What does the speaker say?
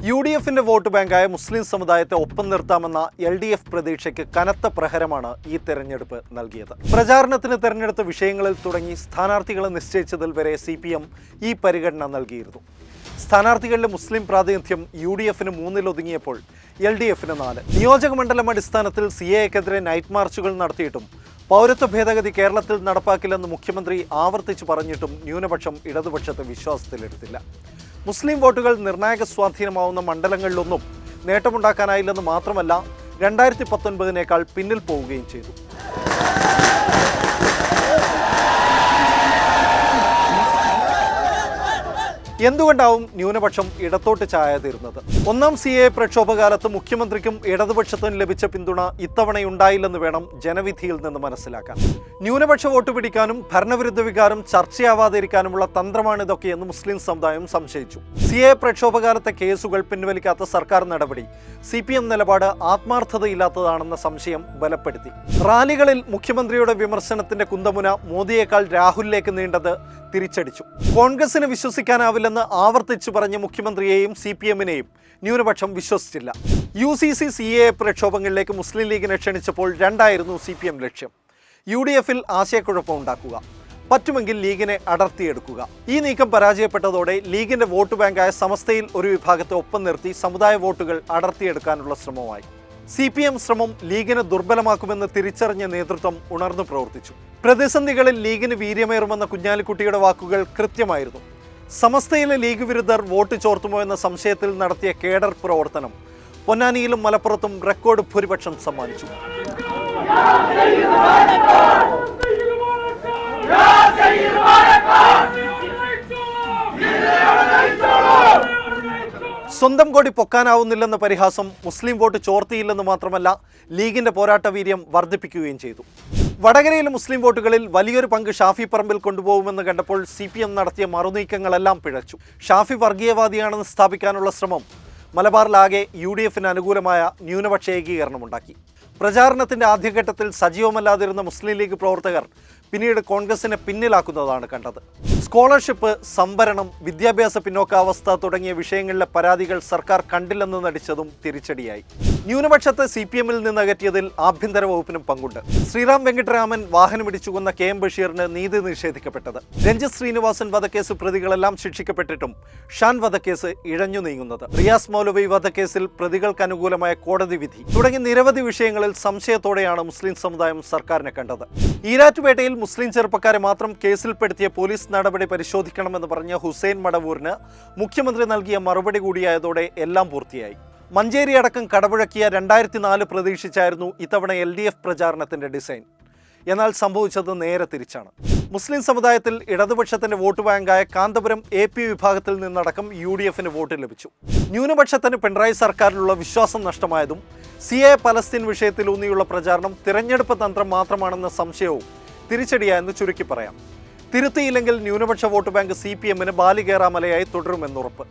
UDFിന്റെ vote ബാങ്കായ മുസ്ലിം സമുദായത്തെ ഒപ്പം നിർത്താമെന്ന LDF പ്രതീക്ഷയ്ക്ക് കനത്ത പ്രഹരമാണ് ഈ തെരഞ്ഞെടുപ്പ് നൽകിയത്. പ്രചാരണത്തിന് തെരഞ്ഞെടുത്ത വിഷയങ്ങളിൽ തുടങ്ങി സ്ഥാനാർത്ഥികളെ നിശ്ചയിച്ചതിൽ വരെ CPM ഈ പരിഗണന നൽകിയിരുന്നു. സ്ഥാനാർത്ഥികളിലെ മുസ്ലിം പ്രാതിനിധ്യം UDFന് 3-ൽ LDFന് 4. നിയോജക മണ്ഡലം അടിസ്ഥാനത്തിൽ CAക്കെതിരെ നൈറ്റ് മാർച്ചുകൾ നടത്തിയിട്ടും പൗരത്വ ഭേദഗതി കേരളത്തിൽ നടപ്പാക്കില്ലെന്ന് മുഖ്യമന്ത്രി ആവർത്തിച്ചു പറഞ്ഞിട്ടും ന്യൂനപക്ഷം ഇടതുപക്ഷത്തെ വിശ്വാസത്തിലെടുത്തില്ല. മുസ്ലിം വോട്ടുകൾ നിർണായക സ്വാധീനമാവുന്ന മണ്ഡലങ്ങളിലൊന്നും നേട്ടമുണ്ടാക്കാനായില്ലെന്ന് മാത്രമല്ല 2019 പിന്നിൽ പോവുകയും ചെയ്തു. എന്തുകൊണ്ടാവും ന്യൂനപക്ഷം ഇടത്തോട്ട് ചായാതിരുന്നത്? ഒന്നാം CA പ്രക്ഷോഭകാലത്ത് മുഖ്യമന്ത്രിക്കും ഇടതുപക്ഷത്തിനും ലഭിച്ച പിന്തുണ ഇത്തവണയുണ്ടായില്ലെന്ന് വേണം ജനവിധിയിൽ നിന്ന് മനസ്സിലാക്കാൻ. ന്യൂനപക്ഷ വോട്ട് പിടിക്കാനും ഭരണവിരുദ്ധ വികാരം ചർച്ചയാവാതിരിക്കാനുമുള്ള തന്ത്രമാണിതൊക്കെയെന്ന് മുസ്ലിം സമുദായം സംശയിച്ചു. CA പ്രക്ഷോഭകാലത്തെ കേസുകൾ പിൻവലിക്കാത്ത സർക്കാർ നടപടി CPM നിലപാട് ആത്മാർത്ഥതയില്ലാത്തതാണെന്ന സംശയം ബലപ്പെടുത്തി. റാലികളിൽ മുഖ്യമന്ത്രിയുടെ വിമർശനത്തിന്റെ കുന്തമുന മോദിയേക്കാൾ രാഹുലിലേക്ക് നീണ്ടത് തിരിച്ചടിച്ചു. കോൺഗ്രസിനെ വിശ്വസിക്കാനാവില്ലെന്ന് ആവർത്തിച്ചു പറഞ്ഞ മുഖ്യമന്ത്രിയെയും CPMനെയും ന്യൂനപക്ഷം വിശ്വസിച്ചില്ല. UCC CA പ്രക്ഷോഭങ്ങളിലേക്ക് മുസ്ലിം ലീഗിനെ ക്ഷണിച്ചപ്പോൾ രണ്ടായിരുന്നു CPM ലക്ഷ്യം. UDFിൽ ആശയക്കുഴപ്പം ഉണ്ടാക്കുക, പറ്റുമെങ്കിൽ ലീഗിനെ അടർത്തിയെടുക്കുക. ഈ നീക്കം പരാജയപ്പെട്ടതോടെ ലീഗിന്റെ വോട്ട് ബാങ്കായ സമസ്തയിൽ ഒരു വിഭാഗത്തെ ഒപ്പം നിർത്തി സമുദായ വോട്ടുകൾ അടർത്തിയെടുക്കാനുള്ള ശ്രമമായി. CPM ശ്രമം ലീഗിനെ ദുർബലമാക്കുമെന്ന് തിരിച്ചറിഞ്ഞ നേതൃത്വം ഉണർന്നു പ്രവർത്തിച്ചു. പ്രതിസന്ധികളിൽ ലീഗിന് വീര്യമേറുമെന്ന കുഞ്ഞാലിക്കുട്ടിയുടെ വാക്കുകൾ കൃത്യമായിരുന്നു. സമസ്തയിലെ ലീഗ് വിരുദ്ധർ വോട്ട് ചോർത്തുമോ എന്ന സംശയത്തിൽ നടത്തിയ കേഡർ പ്രവർത്തനം പൊന്നാനിയിലും മലപ്പുറത്തും റെക്കോർഡ് ഭൂരിപക്ഷം സമ്മാനിച്ചു. സ്വന്തം കൊടി പൊക്കാനാവുന്നില്ലെന്ന പരിഹാസം മുസ്ലിം വോട്ട് ചോർത്തിയില്ലെന്ന് മാത്രമല്ല ലീഗിന്റെ പോരാട്ട വീര്യം വർദ്ധിപ്പിക്കുകയും ചെയ്തു. വടകരയിലെ മുസ്ലിം വോട്ടുകളിൽ വലിയൊരു പങ്ക് ഷാഫി പറമ്പിൽ കൊണ്ടുപോകുമെന്ന് കണ്ടപ്പോൾ CPM നടത്തിയ മറുനീക്കങ്ങളെല്ലാം പിഴച്ചു. ഷാഫി വർഗീയവാദിയാണെന്ന് സ്ഥാപിക്കാനുള്ള ശ്രമം മലബാറിലാകെ UDFന് അനുകൂലമായ ന്യൂനപക്ഷ ഏകീകരണമുണ്ടാക്കി. പ്രചാരണത്തിന്റെ ആദ്യഘട്ടത്തിൽ സജീവമല്ലാതിരുന്ന മുസ്ലിം ലീഗ് പ്രവർത്തകർ പിന്നീട് കോൺഗ്രസിനെ പിന്നിലാക്കുന്നതാണ് കണ്ടത്. സ്കോളർഷിപ്പ്, സംവരണം, വിദ്യാഭ്യാസ പിന്നോക്കാവസ്ഥ തുടങ്ങിയ വിഷയങ്ങളിലെ പരാതികൾ സർക്കാർ കണ്ടില്ലെന്ന് നടിച്ചതും തിരിച്ചടിയായി. ന്യൂനപക്ഷത്തെ CPMൽ നിന്ന് അകറ്റിയതിൽ ആഭ്യന്തര വകുപ്പിനും പങ്കുണ്ട്. ശ്രീറാം വെങ്കിട്ടരാമൻ വാഹനമിടിച്ചു കൊന്ന KM ബഷീറിന് നീതി നിഷേധിക്കപ്പെട്ടത്, രഞ്ജിത്ത് ശ്രീനിവാസൻ വധക്കേസ് പ്രതികളെല്ലാം ശിക്ഷിക്കപ്പെട്ടിട്ടും ഷാൻ വധക്കേസ് ഇഴഞ്ഞു നീങ്ങുന്നത്, റിയാസ് മൗലവി വധക്കേസിൽ പ്രതികൾക്ക് അനുകൂലമായ കോടതി വിധി തുടങ്ങി നിരവധി വിഷയങ്ങളിൽ സംശയത്തോടെയാണ് മുസ്ലിം സമുദായം സർക്കാരിനെ കണ്ടത്. ഈരാറ്റുപേട്ടയിൽ മുസ്ലിം ചെറുപ്പക്കാരെ മാത്രം കേസിൽപ്പെടുത്തിയ പോലീസ് നടപടി പരിശോധിക്കണമെന്ന് പറഞ്ഞ ഹുസൈൻ മടവൂരിന് മുഖ്യമന്ത്രി നൽകിയ മറുപടി കൂടിയായതോടെ എല്ലാം പൂർത്തിയായി. മഞ്ചേരി അടക്കം കടപുഴക്കിയ 2004 പ്രതീക്ഷിച്ചായിരുന്നു ഇത്തവണ LDF പ്രചാരണത്തിന്റെ ഡിസൈൻ. എന്നാൽ സംഭവിച്ചത് നേരെ തിരിച്ചാണ്. മുസ്ലിം സമുദായത്തിൽ ഇടതുപക്ഷത്തിന്റെ വോട്ട് ബാങ്കായ കാന്തപുരം AP വിഭാഗത്തിൽ നിന്നടക്കം UDFന് വോട്ട് ലഭിച്ചു. ന്യൂനപക്ഷത്തിന് പിണറായി സർക്കാരിലുള്ള വിശ്വാസം നഷ്ടമായതും CA പലസ്തീൻ വിഷയത്തിലൂന്നിയുള്ള പ്രചാരണം തിരഞ്ഞെടുപ്പ് തന്ത്രം മാത്രമാണെന്ന സംശയവും തിരിച്ചടിയായെന്ന് ചുരുക്കി പറയാം. തിരുത്തിയില്ലെങ്കിൽ ന്യൂനപക്ഷ വോട്ട് ബാങ്ക് CPMന് ബാലികേറാമലയായി തുടരുമെന്നുറപ്പ്.